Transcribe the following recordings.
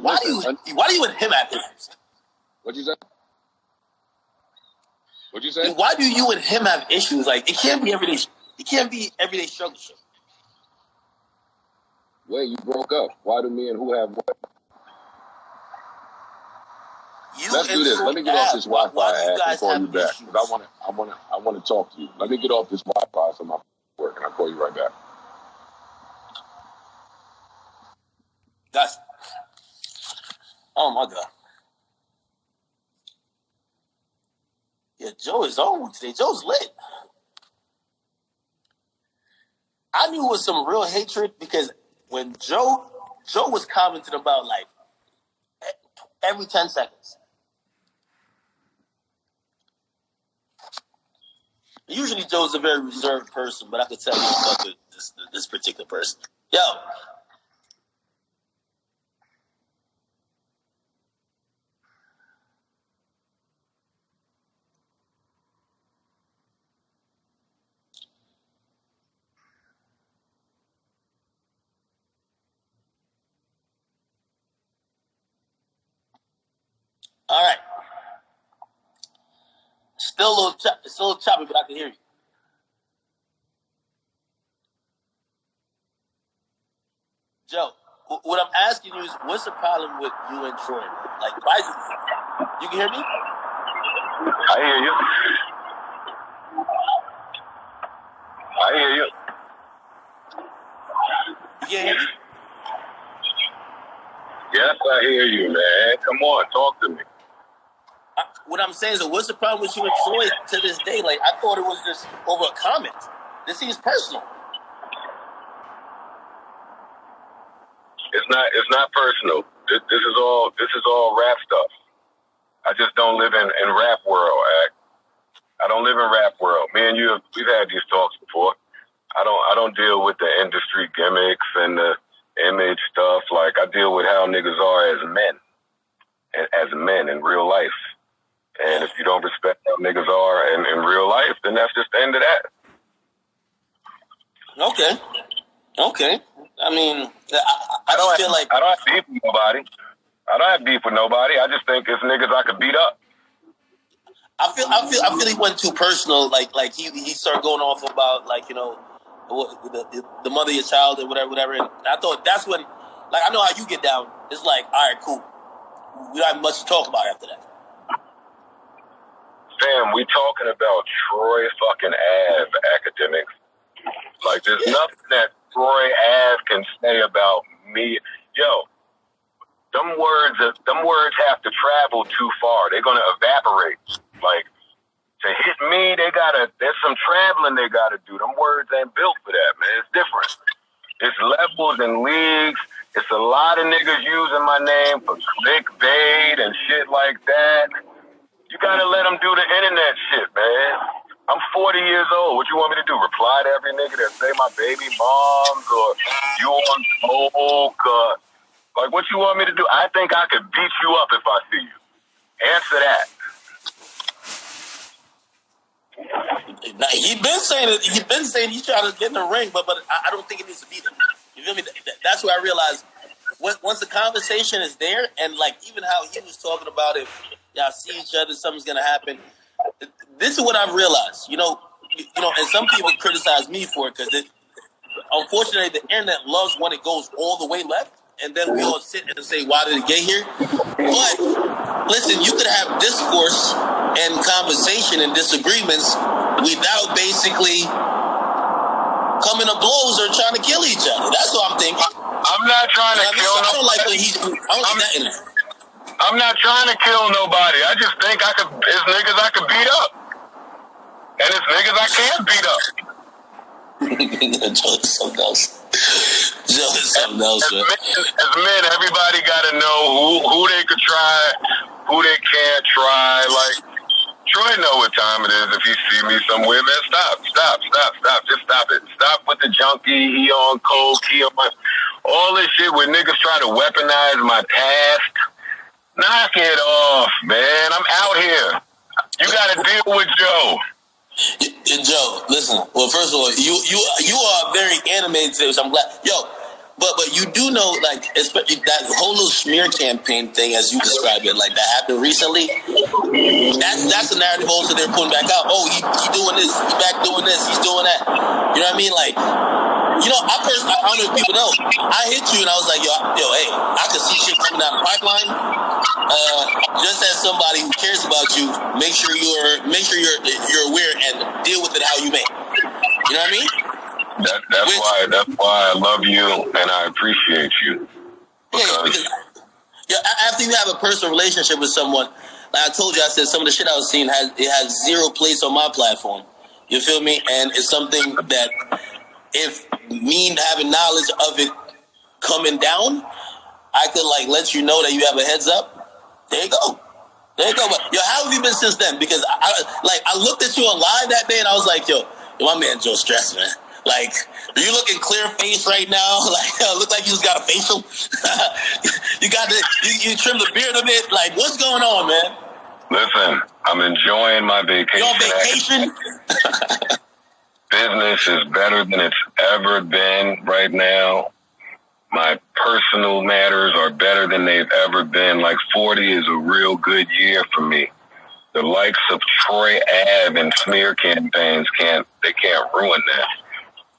why do you and him have issues? What'd you say? Why do you and him have issues? Like, it can't be everyday. It can't be everyday struggle shit. Wait, you broke up. Why do me and who have what? Let's do this. Let me get off this Wi-Fi and call you back. Because I want to talk to you. Let me get off this Wi-Fi so my work, and I'll call you right back. Oh my God. Yeah, Joe is on today. Joe's lit. I knew it was some real hatred because when Joe was commenting about like every 10 seconds. Usually Joe's a very reserved person, but I could tell you what's up with this particular person. Yo. All right. Still a little choppy, but I can hear you. Joe, what I'm asking you is, what's the problem with you and Troy? Like, why is it? You can hear me? I hear you. You can't hear me? Yes, I hear you, man. Come on, talk to me. What I'm saying is, what's the problem with you and Troy to this day? Like, I thought it was just over a comment. This seems personal. It's not personal. This is all rap stuff. I just don't live in rap world, Act. I don't live in rap world. Me and you, we've had these talks before. I don't deal with the industry gimmicks and the image stuff. Like, I deal with how niggas are as men in real life. And if you don't respect how niggas are in real life, then that's just the end of that. Okay. I mean, I don't feel like I don't have beef with nobody. I just think it's niggas I could beat up. I feel he went too personal. Like he started going off about, like, you know, the mother of your child or whatever. And I thought that's when, like, I know how you get down. It's like, all right, cool. We don't have much to talk about after that. Fam, we talking about Troy fucking Ave, Akademiks. Like, there's nothing that Troy Ave can say about me. Yo, them words have to travel too far. They're gonna evaporate. Like, to hit me, there's some traveling they gotta do. Them words ain't built for that, man. It's different. It's levels and leagues. It's a lot of niggas using my name for clickbait and shit like that. You gotta let them do the internet shit, man. I'm 40 years old. What you want me to do? Reply to every nigga that say my baby moms or you on smoke? Like, what you want me to do? I think I could beat you up if I see you. Answer that. He's been saying he's trying to get in the ring, but I don't think it needs to be there. You feel me? That's where I realized once the conversation is there, and like even how he was talking about it, y'all see each other, something's gonna happen. This is what I've realized. You know, and some people criticize me for it because unfortunately the internet loves when it goes all the way left, and then we all sit and say, "Why did it get here?" But listen, you could have discourse and conversation and disagreements without basically coming to blows or trying to kill each other. That's what I'm thinking. I'm not trying to kill nobody. I don't like that in there. I'm not trying to kill nobody. I just think it's niggas I could beat up. And it's niggas I can't beat up. Joe is something else. Man. As men, everybody got to know who they could try, who they can't try. Like, Troy know what time it is if he see me somewhere. Man, stop. Just stop it. Stop with the junkie. He on coke. He on all this shit where niggas try to weaponize my past. Knock it off, man. I'm out here. You got to deal with Joe. Joe, listen. Well, first of all, you are very animated today, so I'm glad. Yo, But you do know, like, that whole little smear campaign thing, as you described it, like that happened recently. That's the narrative also they're putting back out. Oh, he doing this, he back doing this, he's doing that. You know what I mean? Like, I don't know if people know. I hit you and I was like, yo, hey, I can see shit coming down the pipeline. Just as somebody who cares about you, make sure you're aware and deal with it how you may. You know what I mean? That's why I love you and I appreciate you. Because after you have a personal relationship with someone, like I told you, I said some of the shit I was seeing has zero place on my platform. You feel me? And it's something that if me having knowledge of it coming down, I could like let you know that you have a heads up. There you go. But yo, how have you been since then? Because I looked at you online that day and I was like, yo, my man Joe Stress, man. Like, are you looking clear face right now? Like, look like you just got a facial. You trimmed the beard a bit. Like, what's going on, man? Listen, I'm enjoying my vacation. You on vacation? Business is better than it's ever been right now. My personal matters are better than they've ever been. Like 40 is a real good year for me. The likes of Troy Ave and smear campaigns can't ruin that.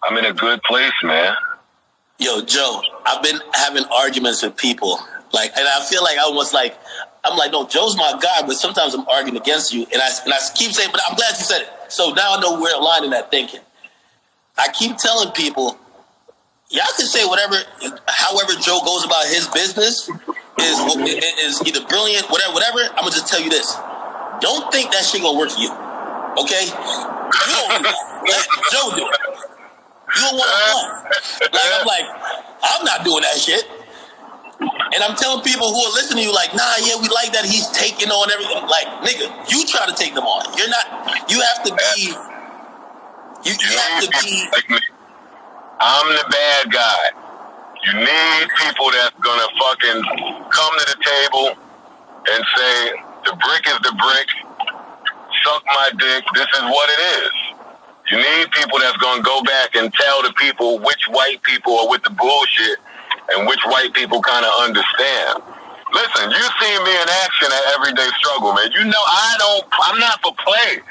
I'm in a good place, man. Yo, Joe, I've been having arguments with people. Like, and I feel like I'm like, no, Joe's my guy, but sometimes I'm arguing against you. And I keep saying, but I'm glad you said it. So now I know we're aligned in that thinking. I keep telling people, y'all can say however Joe goes about his business is either brilliant, whatever. I'm going to just tell you this. Don't think that shit going to work for you. Okay? You don't do that. Let Joe do it. You don't want to run. Like, I'm like, I'm not doing that shit. And I'm telling people who are listening to you, like, nah, yeah, we like that he's taking on everything. Like, nigga, you try to take them on. You're not, you have to be, you have to be. I'm the bad guy. You need people that's gonna fucking come to the table and say, the brick is the brick, suck my dick, this is what it is. You need people that's gonna go back and tell the people which white people are with the bullshit and which white people kind of understand. Listen, you see me in action at Everyday Struggle, man. You know I'm not for play.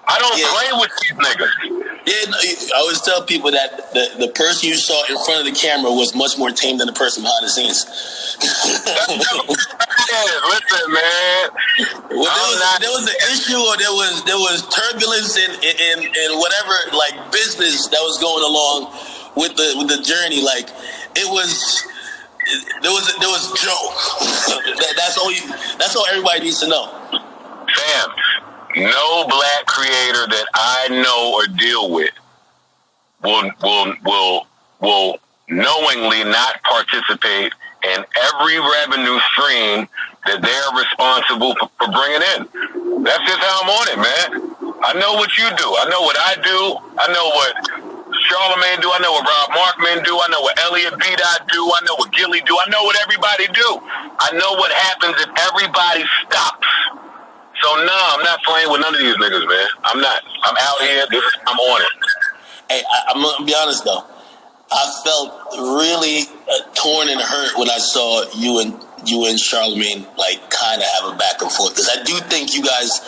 I don't play with these niggas. Yeah, no, I always tell people that the person you saw in front of the camera was much more tame than the person behind the scenes. Listen, man. Well, there was an issue, or there was turbulence in whatever like business that was going along with the journey. Like there was Joe. That's all everybody needs to know. Fam, no black creator that I know or deal with will knowingly not participate in every revenue stream that they're responsible for bringing in. That's just how I'm on it, man. I know what you do. I know what I do. I know what Charlamagne do. I know what Rob Markman do. I know what Elliot B. do. I know what Gilly do. I know what everybody do. I know what happens if everybody stops. So, I'm not playing with none of these niggas, man. I'm not. I'm out here. I'm on it. Hey, I'm going to be honest, though. I felt really torn and hurt when I saw you and Charlamagne like kind of have a back and forth, because I do think you guys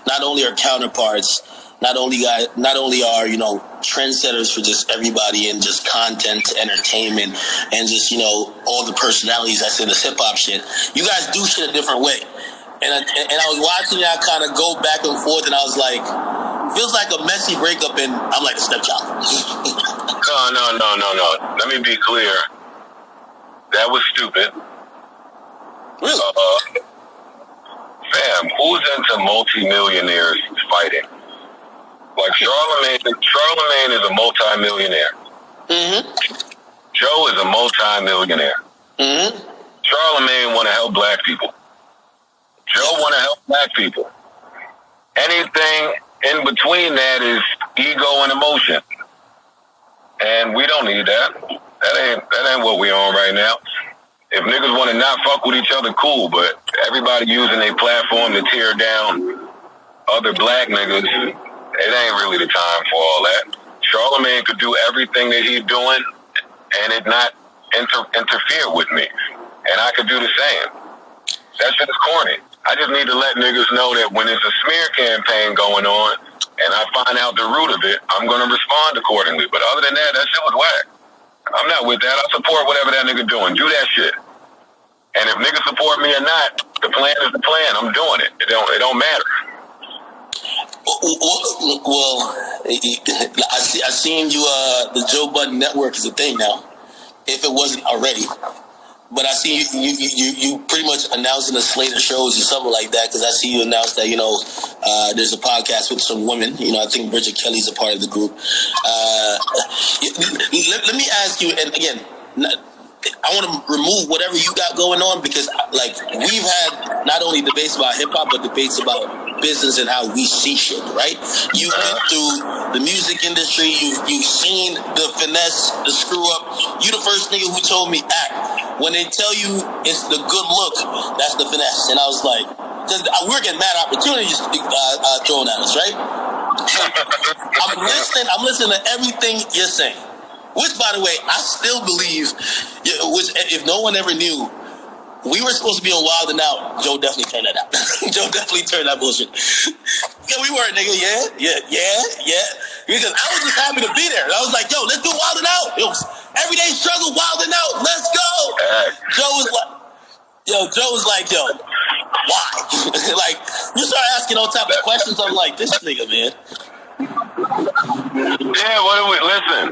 not only are counterparts, not only are trendsetters for just everybody and just content, entertainment, and just all the personalities that's in this hip hop shit. You guys do shit a different way, and I was watching y'all kind of go back and forth, and I was like, feels like a messy breakup, and I'm like a stepchild. No. Let me be clear. That was stupid. Really? Fam, who's into multi-millionaires fighting? Like Charlamagne is a multi-millionaire. Mm-hmm. Joe is a multi-millionaire. Mm-hmm. Charlamagne want to help black people. Joe want to help black people. Anything in between that is ego and emotion. And we don't need that. That ain't what we on right now. If niggas want to not fuck with each other, cool, but everybody using their platform to tear down other black niggas, it ain't really the time for all that. Charlamagne could do everything that he's doing and it not interfere with me. And I could do the same. That shit is corny. I just need to let niggas know that when there's a smear campaign going on and I find out the root of it, I'm going to respond accordingly. But other than that, that shit was whack. I'm not with that. I support whatever that nigga doing. Do that shit. And if niggas support me or not, the plan is the plan. I'm doing it. It don't matter. Well, I seen you. The Joe Budden Network is a thing now. If it wasn't already, but I see you pretty much announcing a slate of shows or something like that. Because I see you announce that there's a podcast with some women. I think Bridget Kelly's a part of the group. Let me ask you, and again, I want to remove whatever you got going on because, we've had not only debates about hip hop, but debates about business and how we see shit, right? You went through the music industry. You've seen the finesse, the screw up. You the first nigga who told me, when they tell you it's the good look, that's the finesse. And I was like, because we're getting mad opportunities thrown at us, right? I'm listening to everything you're saying. Which, by the way, I still believe, which if no one ever knew, we were supposed to be on Wild 'N Out. Joe definitely turned that out. Joe definitely turned that bullshit. Yeah, we were, nigga. Yeah. Because I was just happy to be there. I was like, yo, let's do Wild 'N Out. Yo, everyday struggle, Wild 'N Out. Let's go. Joe was like, why? You start asking all type of questions. I'm like, this nigga, man. Yeah, listen,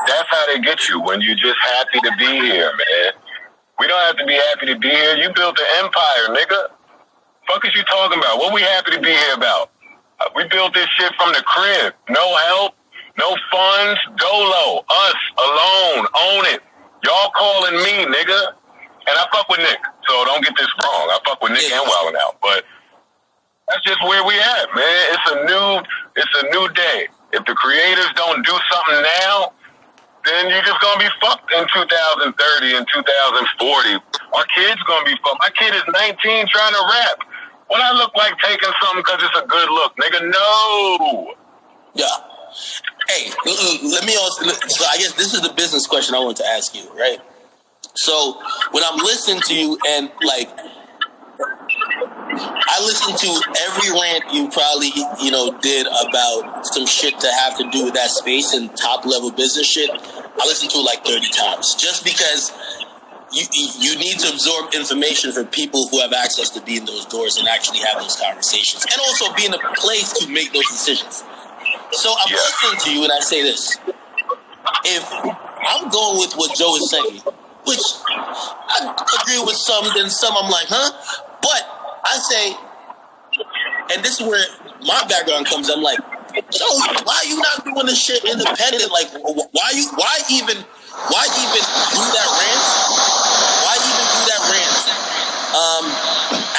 that's how they get you when you're just happy to be here, man. We don't have to be happy to be here. You built an empire, nigga. Fuck is you talking about? What we happy to be here about? We built this shit from the crib. No help, no funds, dolo, us, alone, own it. Y'all calling me, nigga. And I fuck with Nick, so don't get this wrong. I fuck with Nick and Wild 'N Out, but that's just where we at, man. It's a new day. If the creators don't do something now, then you're just gonna be fucked in 2030 and 2040. Our kid's gonna be fucked. My kid is 19 trying to rap. What I look like taking something because it's a good look, nigga? No. Yeah. Hey, let me also. So I guess this is the business question I want to ask you, right? So when I'm listening to you and I listened to every rant you probably, did about some shit to have to do with that space and top level business shit. I listened to it like 30 times just because you need to absorb information from people who have access to be in those doors and actually have those conversations and also be in a place to make those decisions. So I'm listening to you and I say this. If I'm going with what Joe is saying, which I agree with some, then some I'm like, huh? But I say, and this is where my background comes. I'm like, Joe, why are you not doing this shit independent? Like, why even do that rant? Why even do that rant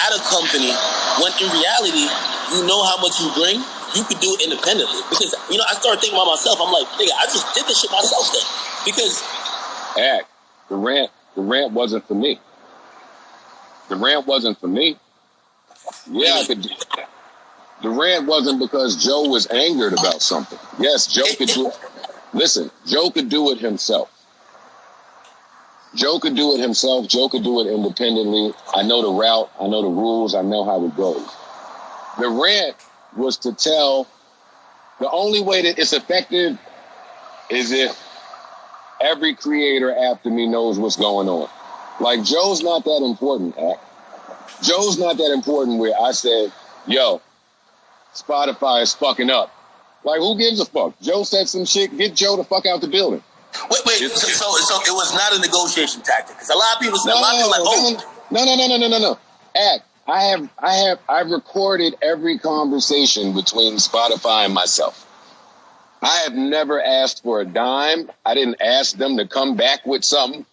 at a company when in reality you know how much you bring? You could do it independently because I started thinking about myself. I'm like, nigga, I just did this shit myself then because the rant wasn't for me. The rant wasn't for me. Yeah, I could. The rant wasn't because Joe was angered about something. Yes, Joe could do it. Listen, Joe could do it himself. Joe could do it himself. Joe could do it independently. I know the route. I know the rules. I know how it goes. The rant was to tell the only way that it's effective is if every creator after me knows what's going on. Like, Joe's not that important, Joe's not that important where I said, yo, Spotify is fucking up. Like, who gives a fuck? Joe said some shit. Get Joe the fuck out the building. Wait. So it was not a negotiation tactic? Because a lot of people say, No. I've recorded every conversation between Spotify and myself. I have never asked for a dime. I didn't ask them to come back with something.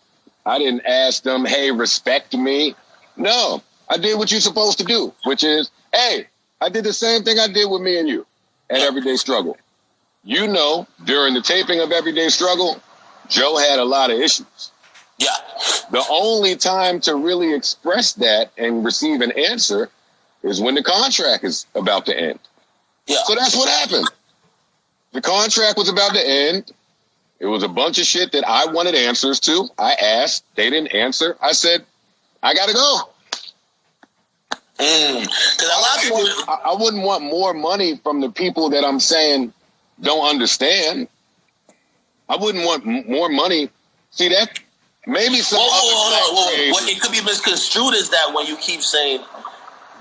I didn't ask them, hey, respect me. No, I did what you're supposed to do, which is, hey, I did the same thing I did with me and you at Everyday Struggle. During the taping of Everyday Struggle, Joe had a lot of issues. Yeah. The only time to really express that and receive an answer is when the contract is about to end. Yeah. So that's what happened. The contract was about to end. It was a bunch of shit that I wanted answers to. I asked. They didn't answer. I said, I got to go. Because a lot of people... I wouldn't want more money from the people that I'm saying don't understand. I wouldn't want more money. See that? Maybe some... What it could be misconstrued is that when you keep saying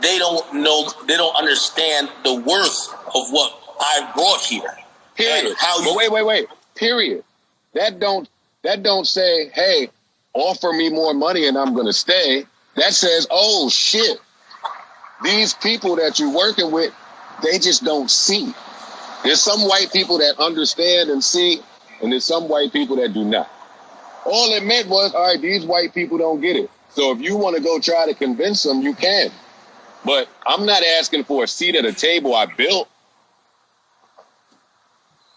they don't know, they don't understand the worth of what I brought here. Period. Wait. Period. That don't say, hey, offer me more money and I'm going to stay. That says, oh, shit. These people that you're working with, they just don't see. There's some white people that understand and see, and there's some white people that do not. All it meant was, all right, these white people don't get it. So if you want to go try to convince them, you can. But I'm not asking for a seat at a table I built.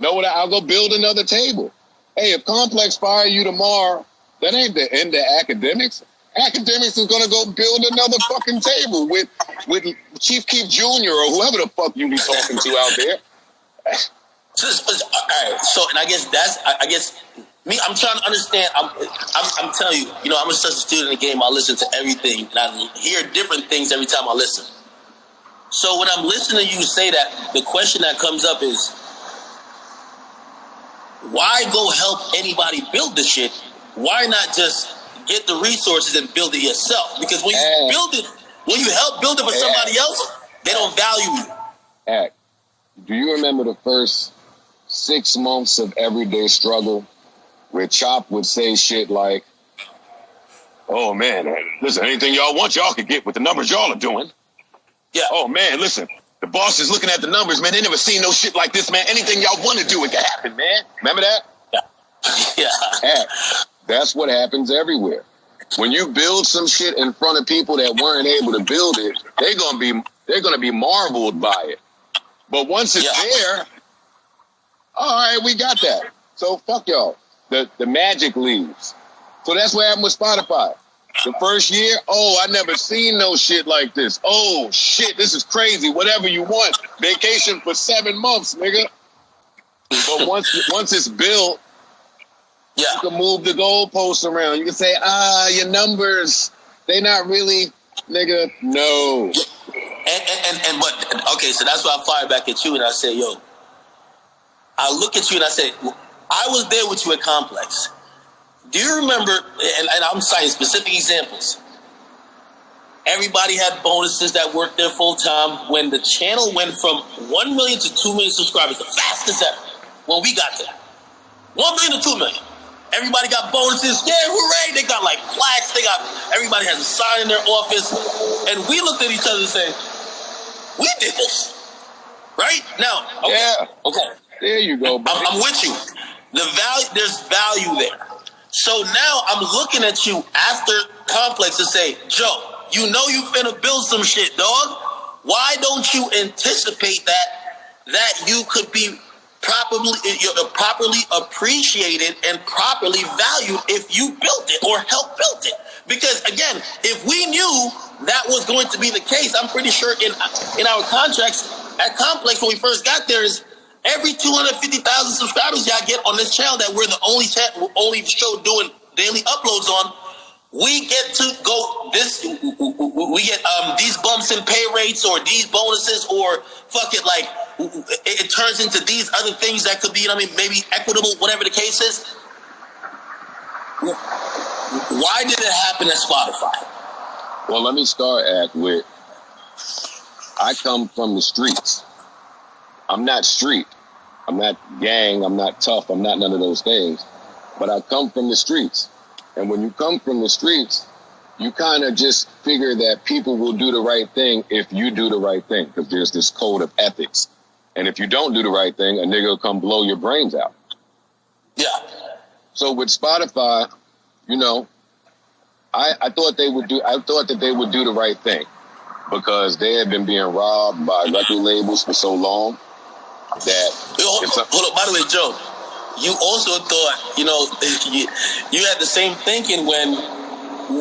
Know what? I'll go build another table. Hey, if Complex fire you tomorrow, that ain't the end of Akademiks. Akademiks is gonna go build another fucking table with Chief Keef Jr. or whoever the fuck you be talking to out there. All right. So, and I guess me. I'm trying to understand. I'm telling you. You know, I'm such a student in the game. I listen to everything, and I hear different things every time I listen. So when I'm listening to you say that, the question that comes up is, why go help anybody build the shit? Why not just get the resources and build it yourself? Because when you build it, when you help build it for somebody else, they don't value you. Do you remember the first 6 months of everyday struggle where Chop would say shit like, oh man, listen, anything y'all want, y'all can get with the numbers y'all are doing. Yeah. Oh man, listen, the boss is looking at the numbers, man. They never seen no shit like this, man. Anything y'all want to do, it can happen, man. Remember that? Yeah. That's what happens everywhere. When you build some shit in front of people that weren't able to build it, they're gonna be marveled by it. But once it's there, all right, we got that. So fuck y'all. The magic leaves. So that's what happened with Spotify. The first year, I never seen no shit like this. Oh shit, this is crazy. Whatever you want. Vacation for 7 months, nigga. But once it's built, you can move the goalposts around. You can say, your numbers, they not really, nigga, no. But okay, so that's why I fire back at you and I say, yo, I look at you and I say, I was there with you at Complex. Do you remember, and I'm citing specific examples, everybody had bonuses that worked there full time. When the channel went from 1 million to 2 million subscribers, the fastest ever, when we got there. 1 million to 2 million. Everybody got bonuses. Yeah, hooray. They got like plaques. Everybody has a sign in their office. And we looked at each other and said, we did this. Right? Now, okay. Yeah. Okay. There you go, buddy. I'm with you. There's value there. So now I'm looking at you after Complex and say, Joe, you know you finna build some shit, dog. Why don't you anticipate that you could be properly appreciated and properly valued if you built it or helped build it? Because again, if we knew that was going to be the case, I'm pretty sure in our contracts at Complex when we first got there is every 250,000 subscribers y'all get on this channel that we're the only show doing daily uploads on, we get to go we get these bumps in pay rates or these bonuses or fuck it, like it turns into these other things that could be, maybe equitable, whatever the case is. Why did it happen at Spotify? Well, let me start with, I come from the streets. I'm not street. I'm not gang. I'm not tough. I'm not none of those things. But I come from the streets. And when you come from the streets, you kind of just figure that people will do the right thing if you do the right thing. Because there's this code of ethics. And if you don't do the right thing, a nigga will come blow your brains out. Yeah. So with Spotify, I thought that they would do the right thing. Because they had been being robbed by record labels for so long. Hold up, by the way, Joe, you also thought, you had the same thinking when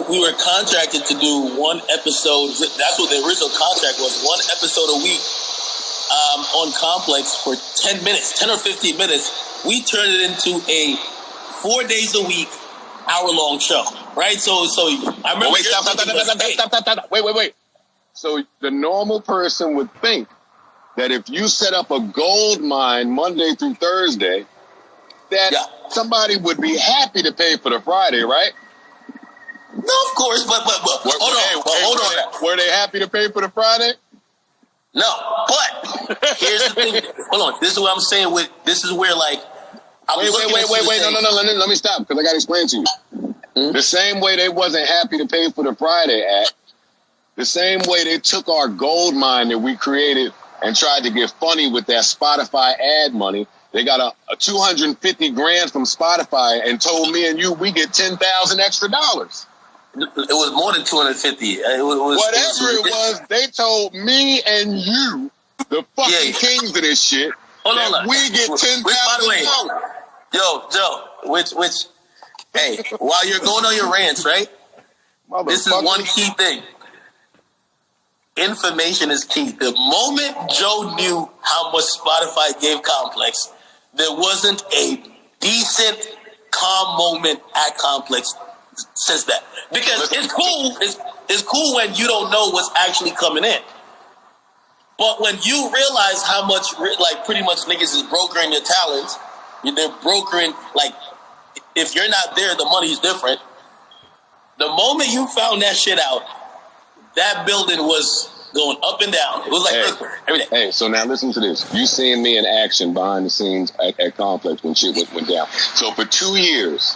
we were contracted to do one episode. That's what the original contract was, one episode a week on Complex for 10 minutes, 10 or 15 minutes. We turned it into a 4 days a week, hour-long show, right? So I remember. Wait, stop. Wait. So the normal person would think that if you set up a gold mine Monday through Thursday, that somebody would be happy to pay for the Friday, right? No, of course, but hold on. Were they happy to pay for the Friday? No, but here's the thing. Hold on. This is what I'm saying. This is where like. Wait. No. Let me stop because I got to explain to you. Mm-hmm. The same way they wasn't happy to pay for the Friday act, the same way they took our gold mine that we created and tried to get funny with that Spotify ad money. They got a $250,000 from Spotify and told me and you we get $10,000 extra dollars. It was more than 250. Whatever it was, they told me and you, the fucking kings of this shit, we get $10,000. Yo, Joe, hey, while you're going on your rants, right? This is one key thing. Information is key. The moment Joe knew how much Spotify gave Complex, there wasn't a decent, calm moment at Complex since that. Because it's cool. It's cool when you don't know what's actually coming in. But when you realize how much, like, pretty much niggas is brokering your talent, they're brokering, like, if you're not there, the money's different. The moment you found that shit out, that building was going up and down. It was like every day. Hey, so now listen to this. You seen me in action behind the scenes at Complex when shit went down. So for 2 years,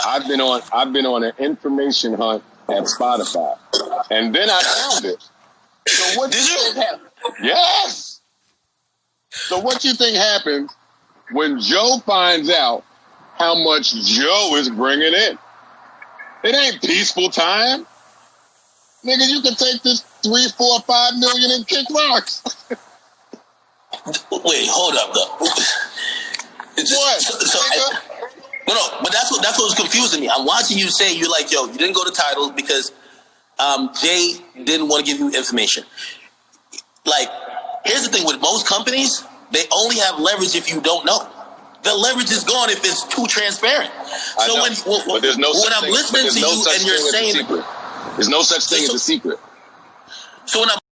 I've been on an information hunt at Spotify, and then I found it. So what did you think happened? Yes. So what you think happens when Joe finds out how much Joe is bringing in? It ain't peaceful time. Nigga, you can take this 3, 4, 5 million and kick rocks. Wait, hold up, though. No, but that's what was confusing me. I'm watching you say, you're like, yo, you didn't go to titles because Jay didn't want to give you information. Like, here's the thing with most companies, they only have leverage if you don't know. The leverage is gone if it's too transparent. So when I'm listening to you and you're saying... There's no such thing as a secret. So when I'm